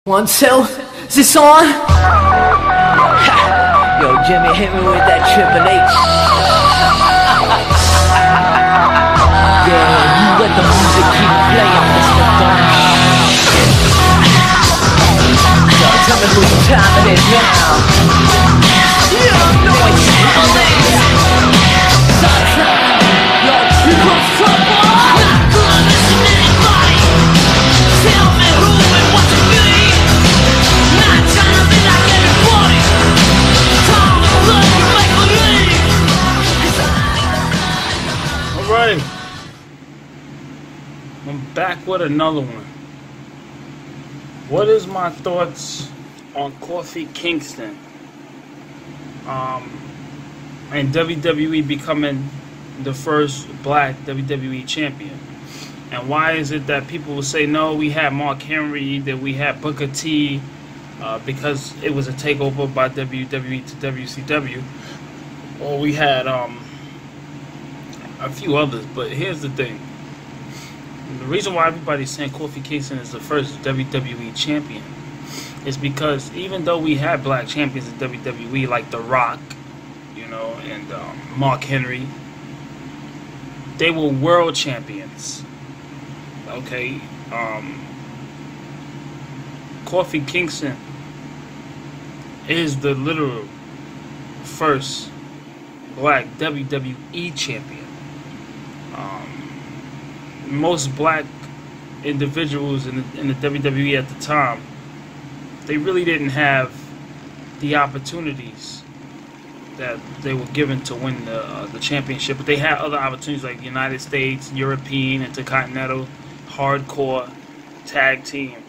1, 2, is this on? Yo, Jimmy, hit me with that Triple H. Yeah, you let the music keep playing, Mr. Don. Yo, tell me whose time it is now. You don't know it's Triple H. Yo, you come from what? Not gonna listen to anybody. Tell me who and what to be. Not trying to be like everybody. Time to play, make believe. Alright, I'm back with another one. What is my thoughts on Kofi Kingston and WWE becoming the first black WWE champion? And why is it that people will say, no, we had Mark Henry, that we had Booker T, because it was a takeover by WWE to WCW, or we had a few others. But here's the thing. The reason why everybody's saying Kofi Kingston is the first WWE champion is because even though we had black champions in WWE like The Rock, you know, and Mark Henry, they were world champions. Okay, Kofi Kingston is the literal first black WWE champion. Most black individuals in the WWE at the time, they really didn't have the opportunities that they were given to win the championship, but they had other opportunities like United States, European, Intercontinental, Hardcore, Tag Team.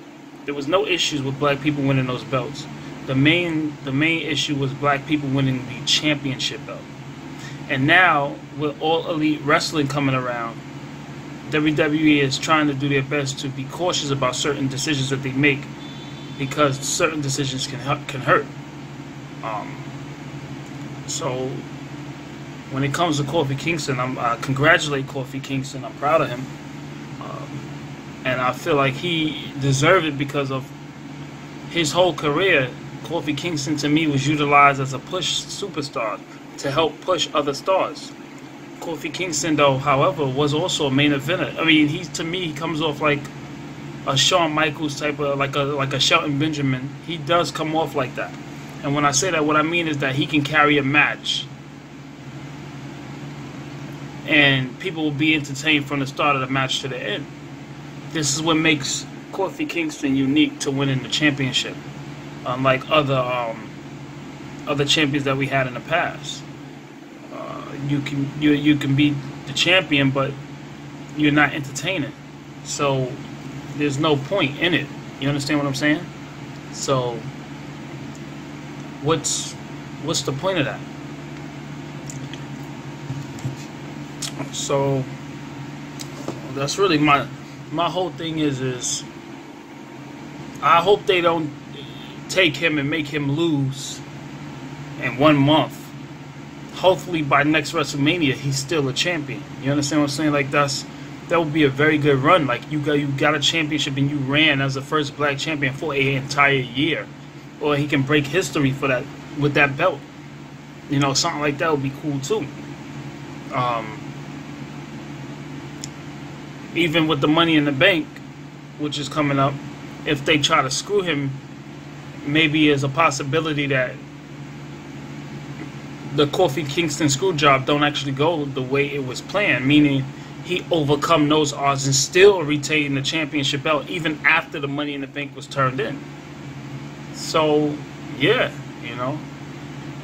There was no issues with black people winning those belts. The main issue was black people winning the championship belt. And now with All Elite Wrestling coming around, WWE is trying to do their best to be cautious about certain decisions that they make, because certain decisions can hurt. So when it comes to Kofi Kingston, I congratulate Kofi Kingston. I'm proud of him, and I feel like he deserved it because of his whole career. Kofi Kingston to me was utilized as a push superstar to help push other stars. Kofi Kingston, though, however, was also a main eventer. I mean, to me, he comes off like a Shawn Michaels type of, like a Shelton Benjamin. He does come off like that. And when I say that, what I mean is that he can carry a match, and people will be entertained from the start of the match to the end. This is what makes Kofi Kingston unique to winning the championship, unlike other champions that we had in the past. You can be the champion, but you're not entertaining, so there's no point in it. You understand what I'm saying? So what's the point of that? So that's really my whole thing is I hope they don't take him and make him lose in 1 month. Hopefully by next WrestleMania he's still a champion. You understand what I'm saying? Like that would be a very good run. Like you got a championship and you ran as the first black champion for an entire year, or he can break history for that with that belt. You know, something like that would be cool too. Even with the Money in the Bank, which is coming up, if they try to screw him, maybe there's a possibility that the Kofi Kingston screw job don't actually go the way it was planned, meaning he overcome those odds and still retain the championship belt even after the Money in the Bank was turned in. So yeah, you know,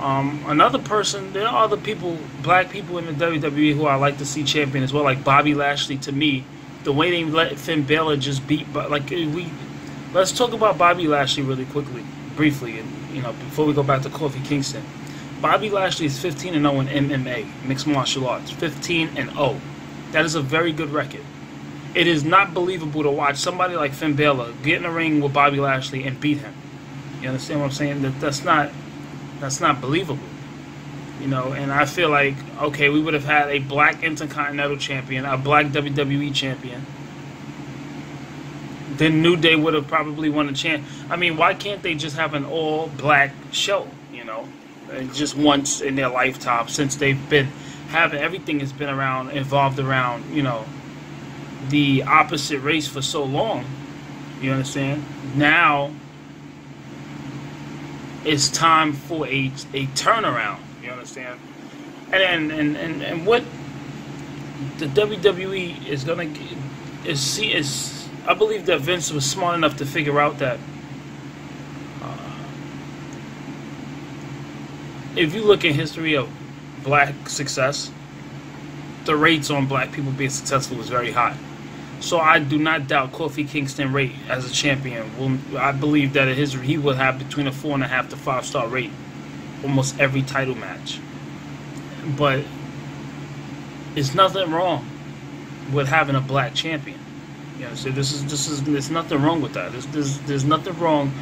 another person, there are other people, black people in the WWE who I like to see champion as well, like Bobby Lashley. To me, the way they let Finn Balor just beat, let's talk about Bobby Lashley really quickly, briefly, and you know, before we go back to Kofi Kingston. Bobby Lashley is 15-0 in MMA, mixed martial arts. 15-0. That is a very good record. It is not believable to watch somebody like Finn Balor get in a ring with Bobby Lashley and beat him. You understand what I'm saying? That's not believable. You know, and I feel like, okay, we would have had a black Intercontinental champion, a black WWE champion, then New Day would have probably won a chance. I mean, why can't they just have an all-black show, you know? Just once in their lifetime, since they've been having, everything has been evolved around, you know, the opposite race for so long. You understand? Now it's time for a turnaround. You understand? And what the WWE is gonna is I believe that Vince was smart enough to figure out that if you look at history of black success, the rates on black people being successful was very high. So I do not doubt Kofi Kingston rate as a champion. I believe that he will have between a 4.5 to 5-star rate almost every title match. But it's nothing wrong with having a black champion. You know, so there's nothing wrong with that. There's nothing wrong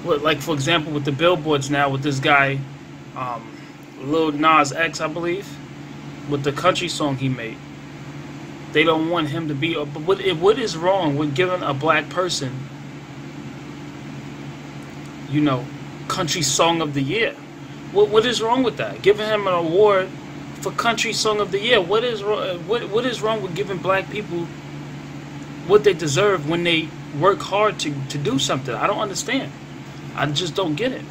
with, like, for example, with the billboards now with this guy, Lil Nas X, I believe, with the country song he made. They don't want him to be. But what is wrong with giving a black person, you know, country song of the year? What is wrong with that? Giving him an award for country song of the year. What is wrong with giving black people what they deserve when they work hard to do something? I don't understand. I just don't get it.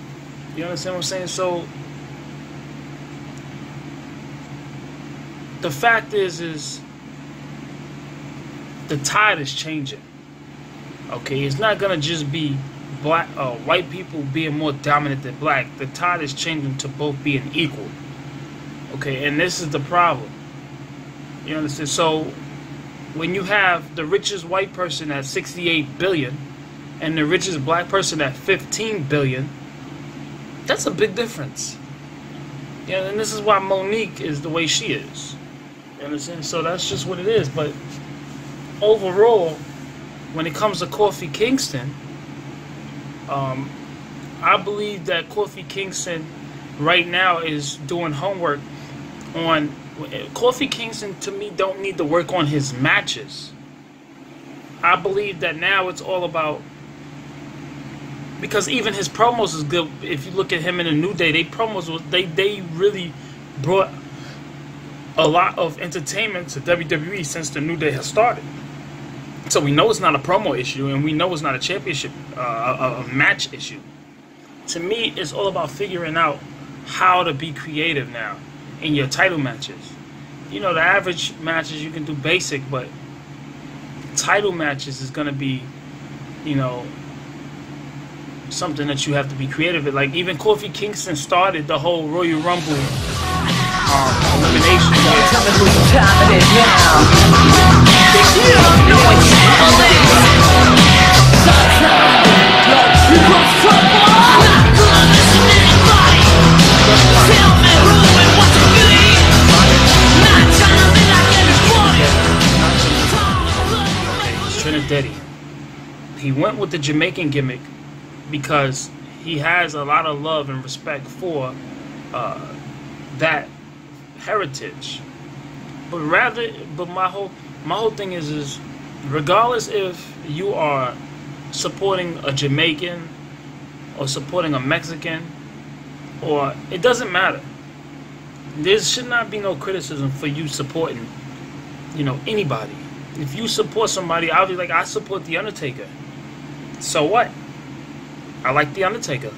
You understand what I'm saying? So the fact is the tide is changing. Okay, it's not gonna just be white people being more dominant than black. The tide is changing to both being equal. Okay, and this is the problem. You understand? So when you have the richest white person at 68 billion and the richest black person at 15 billion, that's a big difference. Yeah, and this is why Monique is the way she is. You understand? So that's just what it is. But overall, when it comes to Kofi Kingston, I believe that Kofi Kingston right now is doing homework on. Kofi Kingston, to me, don't need to work on his matches. I believe that now it's all about, because even his promos is good. If you look at him in the New Day, they really brought a lot of entertainment to WWE since the New Day has started. So we know it's not a promo issue, and we know it's not a championship, a match issue. To me, it's all about figuring out how to be creative now in your title matches. You know, the average matches you can do basic, but title matches is going to be, you know, something that you have to be creative with. Like, even Kofi Kingston started the whole Royal Rumble elimination. Tell me whose time it is now. You don't know what trouble is. You cause trouble. Not gonna listen to anybody. Tell me who and what to be. Not trying to be like everybody. He's Trinidadian. He went with the Jamaican gimmick because he has a lot of love and respect for that heritage. But my whole thing is regardless if you are supporting a Jamaican or supporting a Mexican, or it doesn't matter. There should not be no criticism for you supporting, you know, anybody. If you support somebody, I'll be like, I support The Undertaker. So what? I like The Undertaker.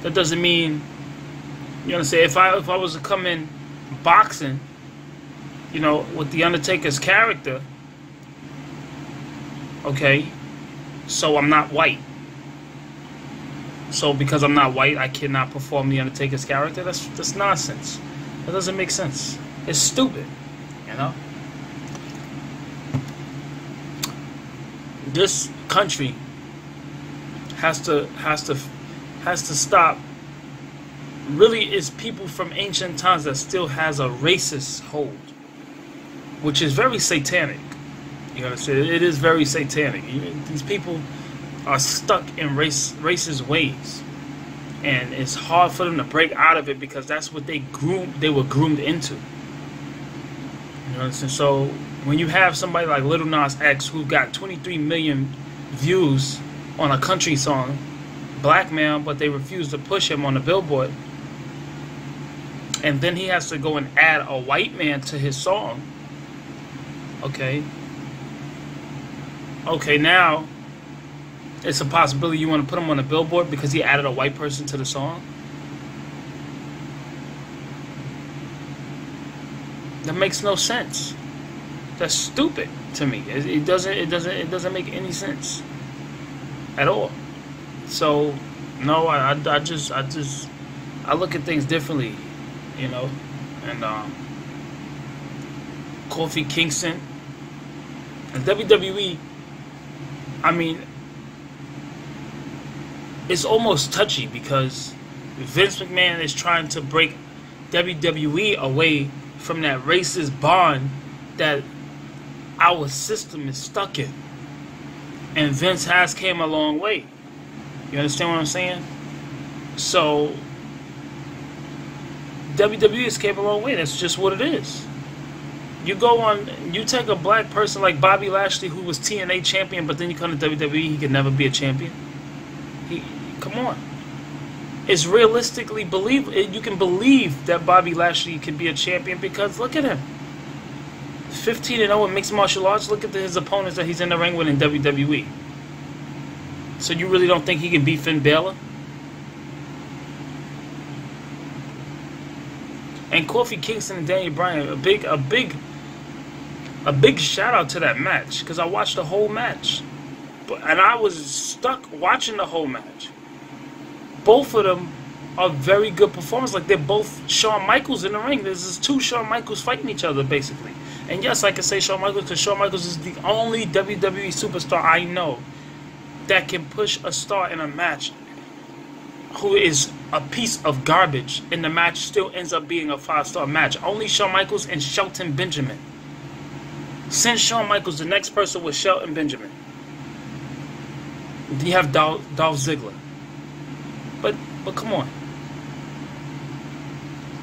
That doesn't mean, you know, say if I was to come in boxing, you know, with The Undertaker's character, okay, so I'm not white. So because I'm not white, I cannot perform The Undertaker's character? That's nonsense. That doesn't make sense. It's stupid, you know? This country has to stop. Really, it's people from ancient times that still has a racist hold, which is very satanic. You understand? It is very satanic. These people are stuck in racist ways, and it's hard for them to break out of it because that's what they were groomed into. You understand? So when you have somebody like Lil Nas X who got 23 million views on a country song, black man, but they refuse to push him on the Billboard. And then he has to go and add a white man to his song. Okay. Okay, now it's a possibility you want to put him on the Billboard because he added a white person to the song. That makes no sense. That's stupid to me. It doesn't make any sense at all. So no, I look at things differently, you know. And Kofi Kingston and WWE, I mean, it's almost touchy because Vince McMahon is trying to break WWE away from that racist bond that our system is stuck in. And Vince has came a long way. You understand what I'm saying? So WWE has came a long way. That's just what it is. You go on, you take a black person like Bobby Lashley, who was TNA champion, but then you come to WWE, he could never be a champion. Come on. It's realistically believable. You can believe that Bobby Lashley can be a champion because look at him. 15-0 in mixed martial arts. Look at his opponents that he's in the ring with in WWE. So you really don't think he can beat Finn Balor? And Kofi Kingston and Daniel Bryan, a big shout out to that match because I watched the whole match, and I was stuck watching the whole match. Both of them are very good performers. Like they're both Shawn Michaels in the ring. There's two Shawn Michaels fighting each other basically. And yes, I can say Shawn Michaels because Shawn Michaels is the only WWE superstar I know that can push a star in a match who is a piece of garbage, and the match still ends up being a 5-star match. Only Shawn Michaels and Shelton Benjamin. Since Shawn Michaels, the next person was Shelton Benjamin. You have Dolph Ziggler. But come on.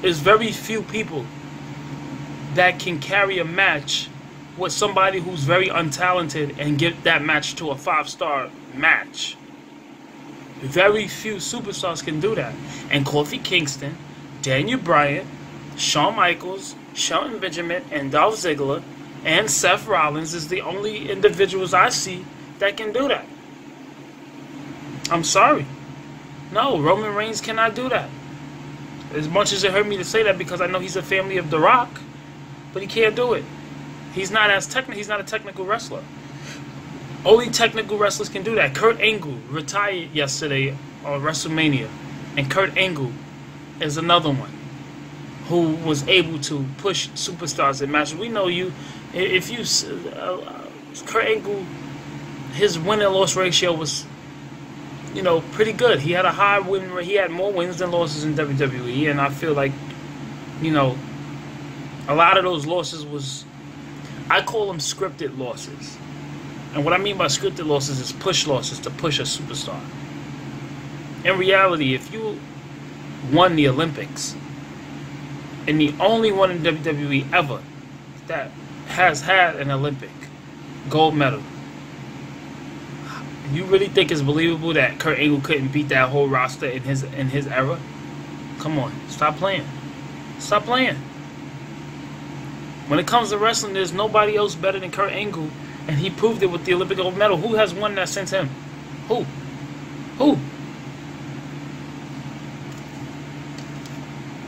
There's very few people that can carry a match with somebody who's very untalented and get that match to a 5-star match. Very few superstars can do that. And Kofi Kingston, Daniel Bryan, Shawn Michaels, Shelton Benjamin, and Dolph Ziggler, and Seth Rollins is the only individuals I see that can do that. I'm sorry. No, Roman Reigns cannot do that. As much as it hurt me to say that because I know he's a family of The Rock, but he can't do it. He's not a technical wrestler. Only technical wrestlers can do that. Kurt Angle retired yesterday on WrestleMania, and Kurt Angle is another one who was able to push superstars in matches. We know Kurt Angle, his win-and-loss ratio was, pretty good. He had a high win rate. He had more wins than losses in WWE, and I feel like, a lot of those losses was, I call them scripted losses. And what I mean by scripted losses is push losses to push a superstar. In reality, if you won the Olympics, and the only one in WWE ever that has had an Olympic gold medal, you really think it's believable that Kurt Angle couldn't beat that whole roster in his era? Come on, stop playing. Stop playing. When it comes to wrestling, there's nobody else better than Kurt Angle, and he proved it with the Olympic gold medal. Who has won that since him? Who?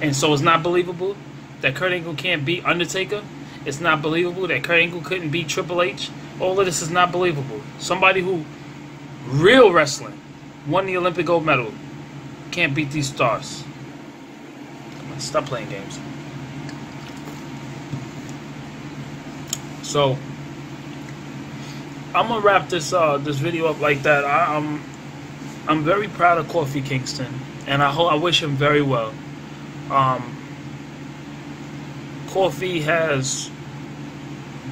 And so it's not believable that Kurt Angle can't beat Undertaker. It's not believable that Kurt Angle couldn't beat Triple H. All of this is not believable. Somebody who, real wrestling, won the Olympic gold medal, can't beat these stars. Come on, stop playing games. So I'm gonna wrap this video up like that. I'm very proud of Kofi Kingston, and I wish him very well. Kofi has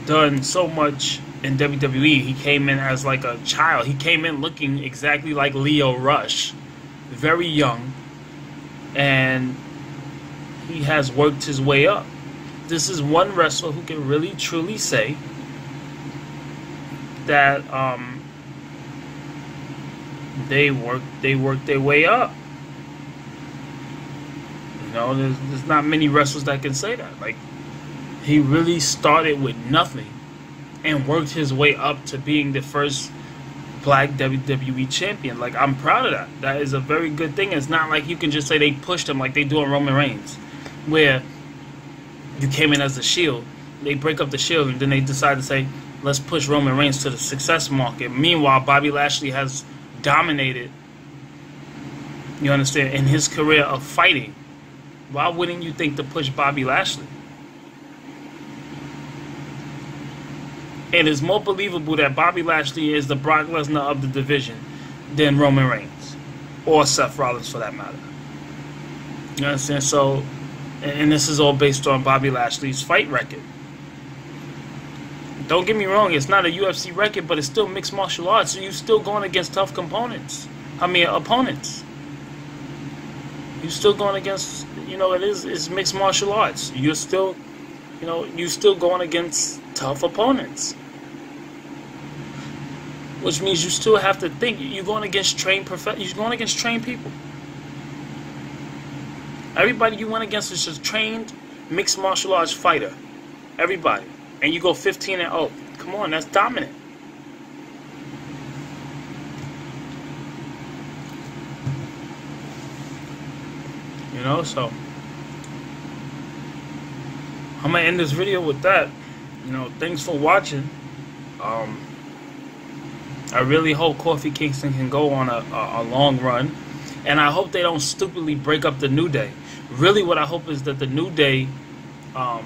done so much in WWE. He came in as like a child. He came in looking exactly like Leo Rush, very young, and he has worked his way up. This is one wrestler who can really truly say that They worked their way up. You know, there's not many wrestlers that can say that. Like, he really started with nothing and worked his way up to being the first black WWE champion. Like, I'm proud of that. That is a very good thing. It's not like you can just say they pushed him like they do on Roman Reigns, where you came in as the Shield, they break up the Shield, and then they decide to say, let's push Roman Reigns to the success market. Meanwhile, Bobby Lashley has dominated, you understand, in his career of fighting. Why wouldn't you think to push Bobby Lashley? It is more believable that Bobby Lashley is the Brock Lesnar of the division than Roman Reigns, or Seth Rollins for that matter. You understand? So, and this is all based on Bobby Lashley's fight record. Don't get me wrong, it's not a UFC record, but it's still mixed martial arts, so you're still going against tough opponents. You're still going against, you know, it's mixed martial arts. You're still, you know, you're still going against tough opponents. Which means you still have to think. You're going against trained people. Everybody you went against is just trained mixed martial arts fighter. Everybody. And you go 15-0. Come on, that's dominant. You know, so I'm gonna end this video with that. You know, thanks for watching. I really hope Kofi Kingston can go on a long run, and I hope they don't stupidly break up the New Day. Really, what I hope is that the New Day, I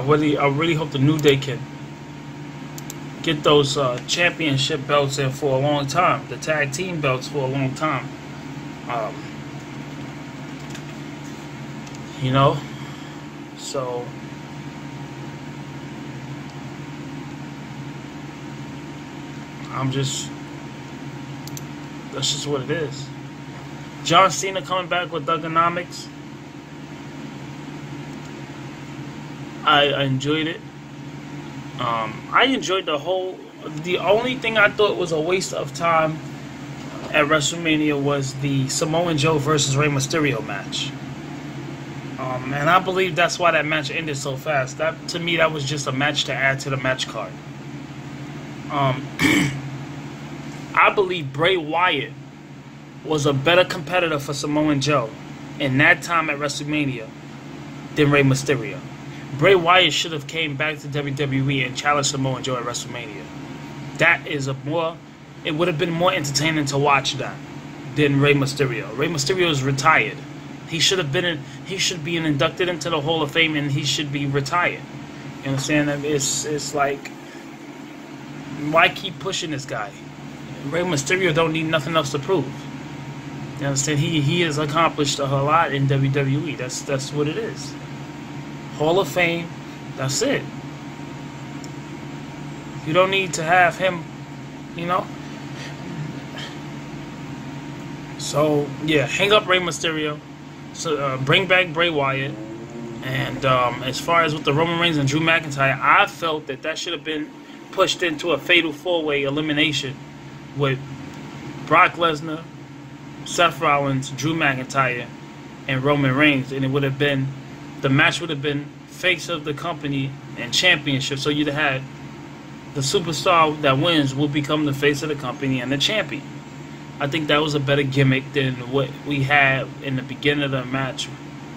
really hope the New Day can get those championship belts in for a long time, the tag team belts for a long time. You know, so that's just what it is. John Cena coming back with Thuganomics. I enjoyed it. I enjoyed the only thing I thought was a waste of time at WrestleMania was the Samoa Joe versus Rey Mysterio match. And I believe that's why that match ended so fast. To me, that was just a match to add to the match card. I believe Bray Wyatt was a better competitor for Samoa Joe in that time at WrestleMania than Rey Mysterio. Bray Wyatt should have came back to WWE and challenged Samoa Joe at WrestleMania. It would have been more entertaining to watch that than Rey Mysterio. Rey Mysterio is retired. He should be inducted into the Hall of Fame, and he should be retired. You understand? It's like, why keep pushing this guy? Rey Mysterio don't need nothing else to prove. You understand? He has accomplished a lot in WWE. That's what it is. Hall of Fame. That's it. You don't need to have him, you know. So yeah, hang up Rey Mysterio. So bring back Bray Wyatt. And as far as with the Roman Reigns and Drew McIntyre, I felt that should have been pushed into a fatal four-way elimination with Brock Lesnar, Seth Rollins, Drew McIntyre, and Roman Reigns. And the match would have been face of the company and championship. So you'd have had the superstar that wins will become the face of the company and the champion. I think that was a better gimmick than what we had in the beginning of the match.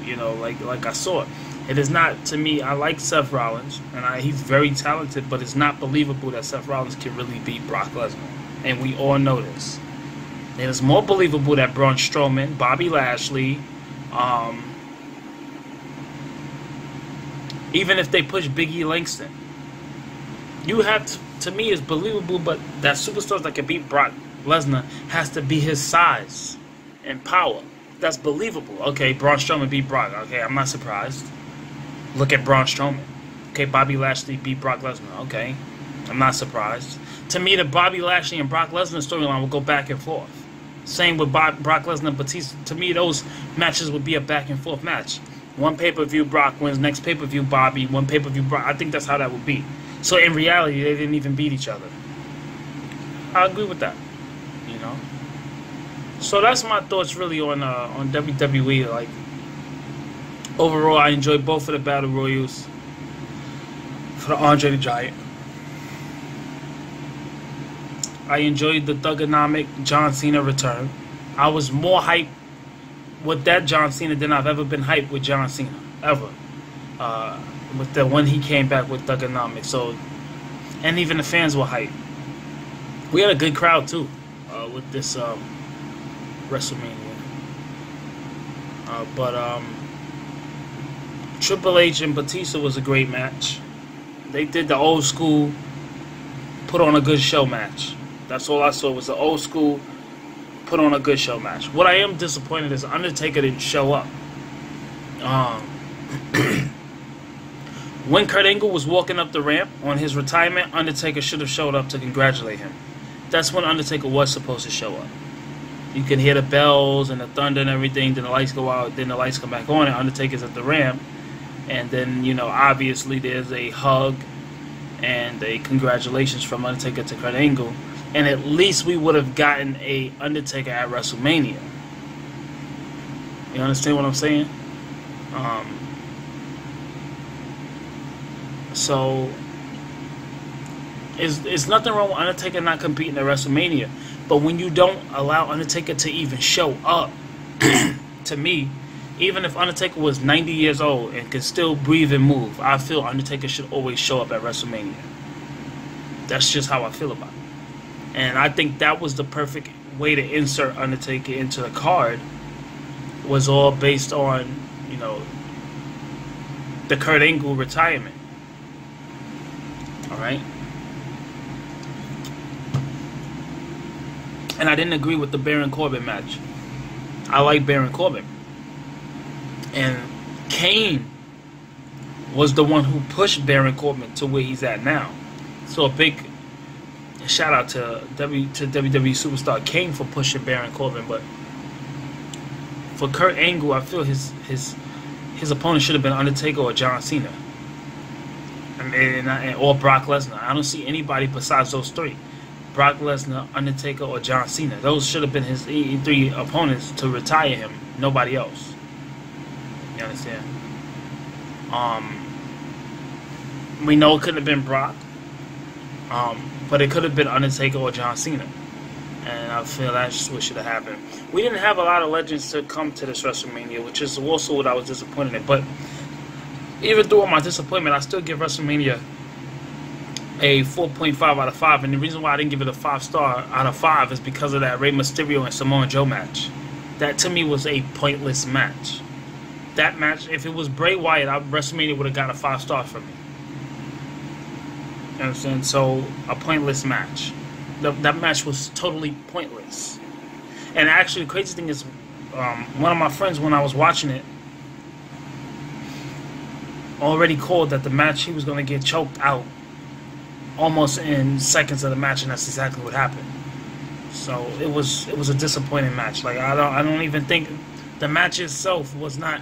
You know, like I saw it. It is not, to me, I like Seth Rollins, and he's very talented, but it's not believable that Seth Rollins can really beat Brock Lesnar. And we all know this. It is more believable that Braun Strowman, Bobby Lashley, even if they push Big E Langston, you have to me, it's believable, but that superstars that can beat Brock Lesnar has to be his size and power. That's believable. Okay, Braun Strowman beat Brock. Okay, I'm not surprised. Look at Braun Strowman. Okay, Bobby Lashley beat Brock Lesnar. Okay, I'm not surprised. To me, the Bobby Lashley and Brock Lesnar storyline will go back and forth. Same with Brock Lesnar and Batista. To me, those matches would be a back and forth match. One pay-per-view, Brock wins. Next pay-per-view, Bobby. One pay-per-view, Brock. I think that's how that would be. So in reality, they didn't even beat each other. I agree with that. you know. So that's my thoughts really on WWE. Like, overall, I enjoyed both of the Battle Royals for the Andre the Giant. I enjoyed the Thugonomic John Cena return. I was more hyped with that John Cena than I've ever been hyped with John Cena, ever. With the when he came back with Thugonomic. So, and even the fans were hyped. We had a good crowd too with this WrestleMania. But Triple H and Batista was a great match. They did the old school, put on a good show match. That's all I saw was the old school, put on a good show match. What I am disappointed is Undertaker didn't show up. When Kurt Angle was walking up the ramp on his retirement, Undertaker should have showed up to congratulate him. That's when Undertaker was supposed to show up. You can hear the bells and the thunder and everything, then the lights go out, then the lights come back on, and Undertaker's at the ramp. And then, you know, obviously there's a hug and a congratulations from Undertaker to Kurt Angle. And at least we would have gotten a Undertaker at WrestleMania. You understand what I'm saying? So, it's nothing wrong with Undertaker not competing at WrestleMania. But when you don't allow Undertaker to even show up, to me, even if Undertaker was 90 years old and could still breathe and move, I feel Undertaker should always show up at WrestleMania. That's just how I feel about it. And I think that was the perfect way to insert Undertaker into the card. Was all based on, you know, the Kurt Angle retirement. Alright? And I didn't agree with the Baron Corbin match. I like Baron Corbin. And Kane was the one who pushed Baron Corbin to where he's at now. So a big shout out to WWE superstar Kane for pushing Baron Corbin. But for Kurt Angle, I feel his opponent should have been Undertaker or John Cena. Or Brock Lesnar. I don't see anybody besides those three. Brock Lesnar, Undertaker, or John Cena. Those should have been his three opponents to retire him. Nobody else. You understand? We know it couldn't have been Brock. But it could have been Undertaker or John Cena. And I feel that's what should have happened. We didn't have a lot of legends to come to this WrestleMania, which is also what I was disappointed in. But even through all my disappointment, I still give WrestleMania a 4.5 out of 5. And the reason why I didn't give it a 5-star out of 5 is because of that Rey Mysterio and Samoa Joe match. That, to me, was a pointless match. That match, if it was Bray Wyatt, WrestleMania would have got a 5-star from me. You understand? So, a pointless match. That match was totally pointless. And actually, the crazy thing is, one of my friends, when I was watching it, already called that the match he was going to get choked out almost in seconds of the match, and that's exactly what happened. So it was a disappointing match. Like I don't even think the match itself was not.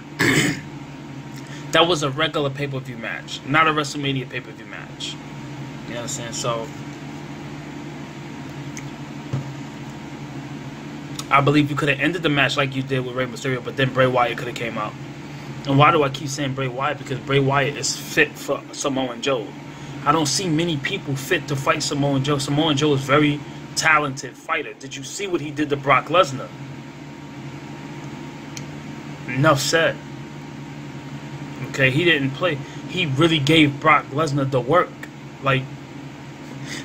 That was a regular pay-per-view match, not a WrestleMania pay-per-view match. You understand? So I believe you could have ended the match like you did with Rey Mysterio, but then Bray Wyatt could have came out. And why do I keep saying Bray Wyatt? Because Bray Wyatt is fit for Samoa Joe. I don't see many people fit to fight Samoa Joe. Samoa Joe is a very talented fighter. Did you see what he did to Brock Lesnar? Enough said. Okay, he didn't play. He really gave Brock Lesnar the work. Like,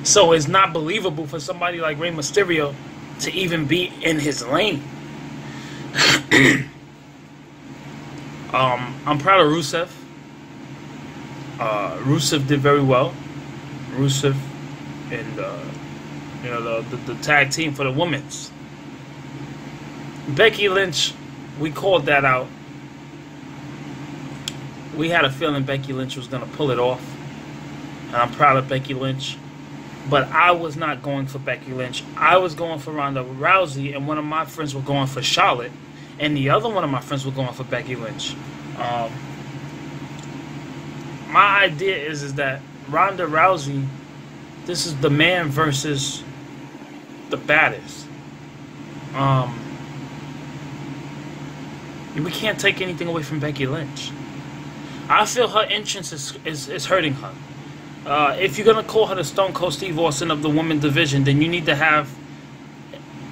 so it's not believable for somebody like Rey Mysterio to even be in his lane. I'm proud of Rusev. Rusev did very well. Rusev and the tag team for the women's. Becky Lynch, we called that out. We had a feeling Becky Lynch was gonna pull it off, and I'm proud of Becky Lynch. But I was not going for Becky Lynch. I was going for Ronda Rousey, and one of my friends were going for Charlotte, and the other one of my friends were going for Becky Lynch. My idea is that Ronda Rousey, this is the man versus the baddest. Um, we can't take anything away from Becky Lynch. I feel her entrance is hurting her. If you're going to call her the Stone Cold Steve Austin of the women's division, then you need to have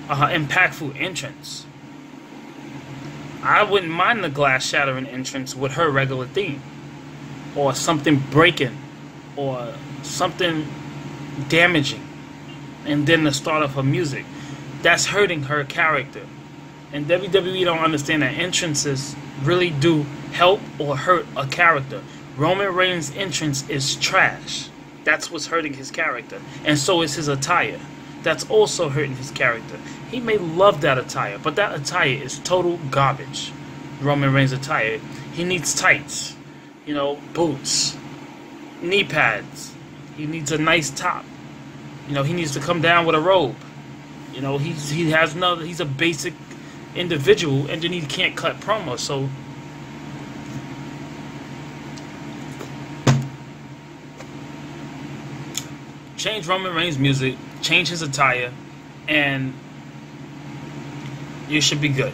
impactful entrance. I wouldn't mind the glass shattering entrance with her regular theme, or something breaking, or something damaging, and then the start of her music. That's hurting her character. And WWE don't understand that entrances really do help or hurt a character. Roman Reigns' entrance is trash. That's what's hurting his character. And so is his attire. That's also hurting his character. He may love that attire, but that attire is total garbage. Roman Reigns' attire. He needs tights, boots, knee pads. He needs a nice top. He needs to come down with a robe. He's a basic individual, and then he can't cut promos. So change Roman Reigns' music, change his attire, and you should be good.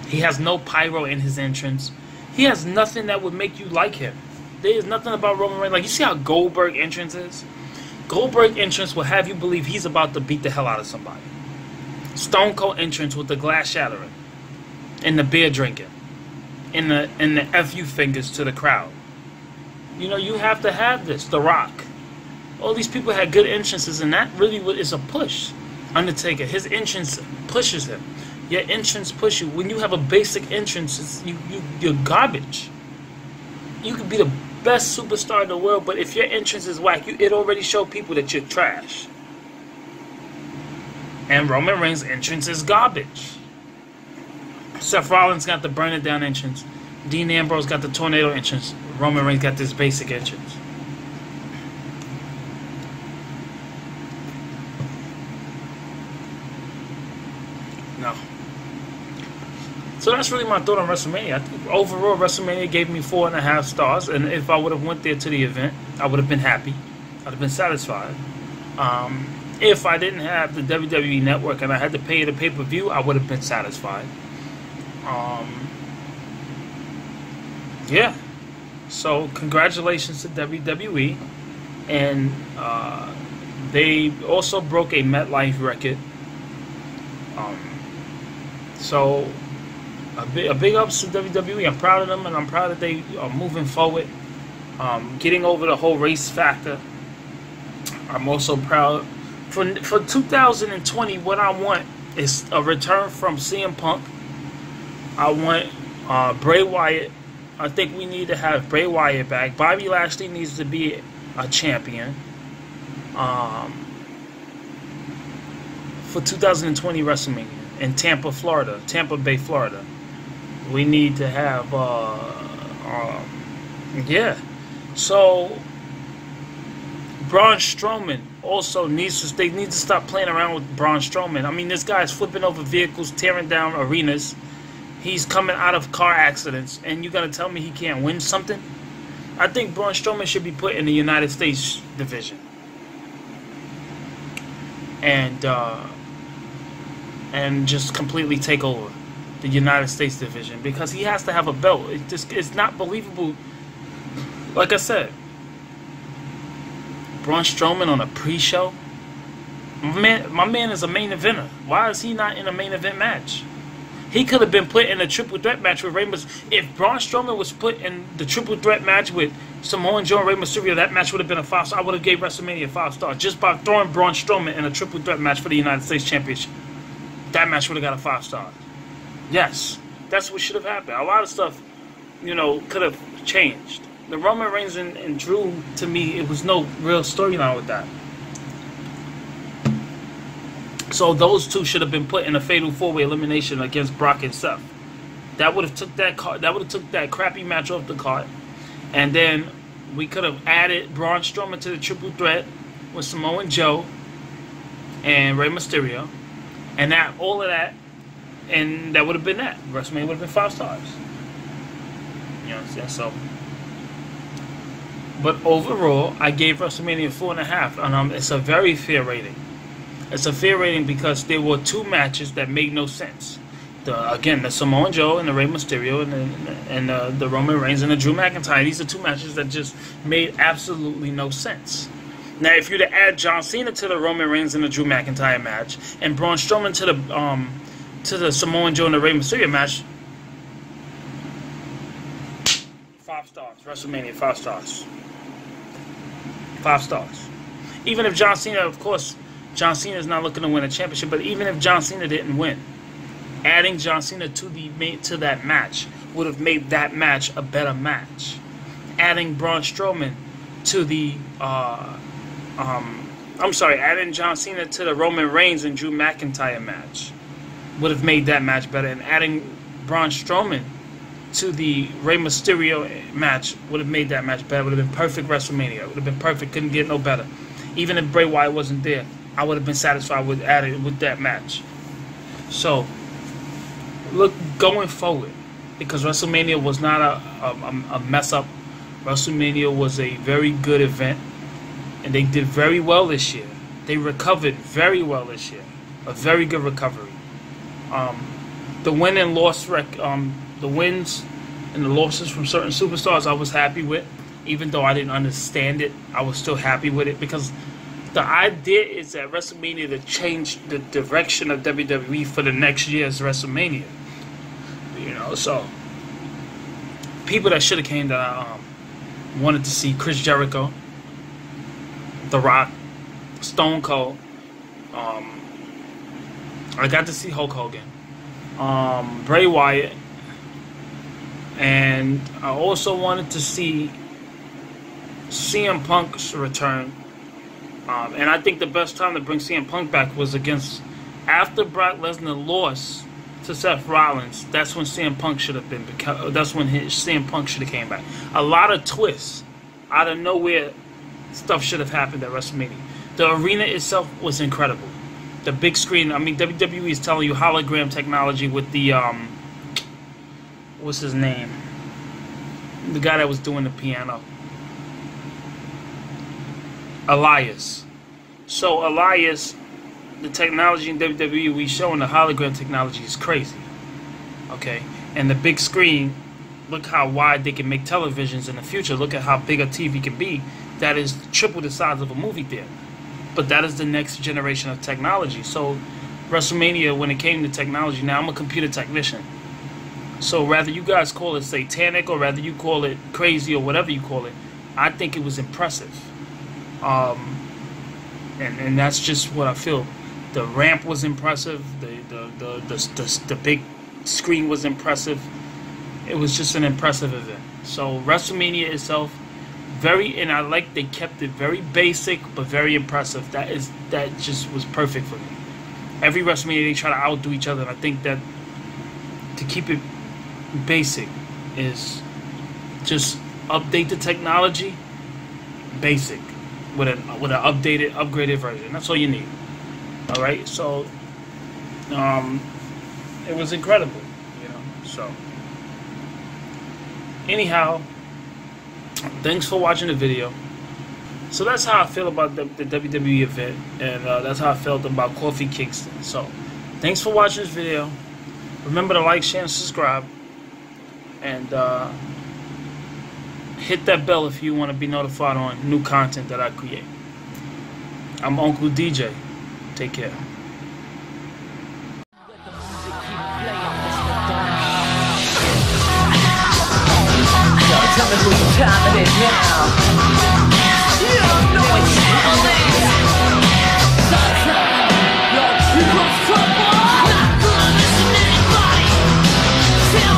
He has no pyro in his entrance. He has nothing that would make you like him. There is nothing about Roman Reigns. Like, you see how Goldberg entrance is? Goldberg entrance will have you believe he's about to beat the hell out of somebody. Stone Cold entrance with the glass shattering and the beer drinking and the FU fingers to the crowd. You have to have this. The Rock. All these people had good entrances, and that really is a push. Undertaker, his entrance pushes him. Your entrance pushes you. When you have a basic entrance, you're garbage. You could be the best superstar in the world, but if your entrance is whack, it already showed people that you're trash. And Roman Reigns' entrance is garbage. Seth Rollins got the burn it down entrance. Dean Ambrose got the tornado entrance. Roman Reigns got this basic entrance. No. So that's really my thought on WrestleMania. I think overall WrestleMania gave me 4.5 stars, and if I would have went there to the event, I would have been happy. I'd have been satisfied. If I didn't have the WWE Network and I had to pay the pay-per-view, I would have been satisfied. Yeah. So congratulations to WWE, and they also broke a MetLife record. So a big ups to WWE. I'm proud of them, and I'm proud that they are moving forward, getting over the whole race factor. I'm also proud for 2020. What I want is a return from CM Punk. I want Bray Wyatt. I think we need to have Bray Wyatt back. Bobby Lashley needs to be a champion. For 2020 WrestleMania in Tampa Bay, Florida. We need to have, So, Braun Strowman also they need to stop playing around with Braun Strowman. I mean, this guy's flipping over vehicles, tearing down arenas. He's coming out of car accidents, and you gotta tell me he can't win something? I think Braun Strowman should be put in the United States division. And just completely take over the United States division, because he has to have a belt. It's not believable. Like I said, Braun Strowman on a pre-show. My man is a main eventer. Why is he not in a main event match? He could have been put in a triple threat match with Rey Mysterio. If Braun Strowman was put in the triple threat match with Samoa Joe and Rey Mysterio, that match would have been a 5 star. I would have gave WrestleMania 5 stars just by throwing Braun Strowman in a triple threat match for the United States Championship. That match would have got a 5 star. Yes, that's what should have happened. A lot of stuff, could have changed. The Roman Reigns and Drew, to me, it was no real storyline with that. So those two should have been put in a fatal 4-way elimination against Brock and Seth. That would have took that crappy match off the card, and then we could have added Braun Strowman to the triple threat with Samoa Joe and Rey Mysterio, and all of that, and that would have been that. WrestleMania would have been 5 stars. You know what I'm saying? So, but overall, I gave WrestleMania 4.5, and it's a very fair rating. It's a fair rating because there were two matches that made no sense. The Samoa Joe and the Rey Mysterio and the Roman Reigns and the Drew McIntyre. These are two matches that just made absolutely no sense. Now, if you'd add John Cena to the Roman Reigns and the Drew McIntyre match, and Braun Strowman to the Samoa Joe and the Rey Mysterio match, 5 stars. WrestleMania, 5 stars. 5 stars. Even if John Cena, of course, John Cena is not looking to win a championship, but even if John Cena didn't win, adding John Cena to that match would have made that match a better match. Adding Braun Strowman to adding John Cena to the Roman Reigns and Drew McIntyre match would have made that match better, and adding Braun Strowman to the Rey Mysterio match would have made that match better. Would have been perfect WrestleMania. It would have been perfect. Couldn't get no better. Even if Bray Wyatt wasn't there, I would have been satisfied with that match. So, look, going forward, because WrestleMania was not a mess up. WrestleMania was a very good event, and they did very well this year. They recovered very well this year. A very good recovery. The win and loss the wins and the losses from certain superstars I was happy with. Even though I didn't understand it, I was still happy with it, because the idea is that WrestleMania to change the direction of WWE for the next year's WrestleMania. You know, so people that should have came that I wanted to see: Chris Jericho, The Rock, Stone Cold. I got to see Hulk Hogan, Bray Wyatt, and I also wanted to see CM Punk's return. And I think the best time to bring CM Punk back was after Brock Lesnar lost to Seth Rollins. That's when CM Punk should have been. That's when CM Punk should have came back. A lot of twists out of nowhere. Stuff should have happened at WrestleMania. The arena itself was incredible. The big screen. I mean, WWE is telling you hologram technology with the what's his name? The guy that was doing the piano. Elias. So Elias, the technology in WWE we showing the hologram technology is crazy. Okay? And the big screen, look how wide they can make televisions in the future. Look at how big a TV can be. That is triple the size of a movie theater. But that is the next generation of technology. So WrestleMania, when it came to technology, now I'm a computer technician. So rather you guys call it satanic or rather you call it crazy or whatever you call it, I think it was impressive. And that's just what I feel. The ramp was impressive. The big screen was impressive. It was just an impressive event. So WrestleMania itself, and I like they kept it very basic but very impressive. That just was perfect for me. Every WrestleMania they try to outdo each other, and I think that to keep it basic is just update the technology, basic, with an upgraded version. That's all you need. All right, so it was incredible, you know. So anyhow, thanks for watching the video. So that's how I feel about the WWE event, and that's how I felt about Kofi Kingston. So thanks for watching this video. Remember to like, share, and subscribe, and hit that bell if you want to be notified on new content that I create. I'm Uncle DJ. Take care. Tell me whose time it is now. You don't know what time it is. You gon' trouble. Not gonna listen to anybody. Tell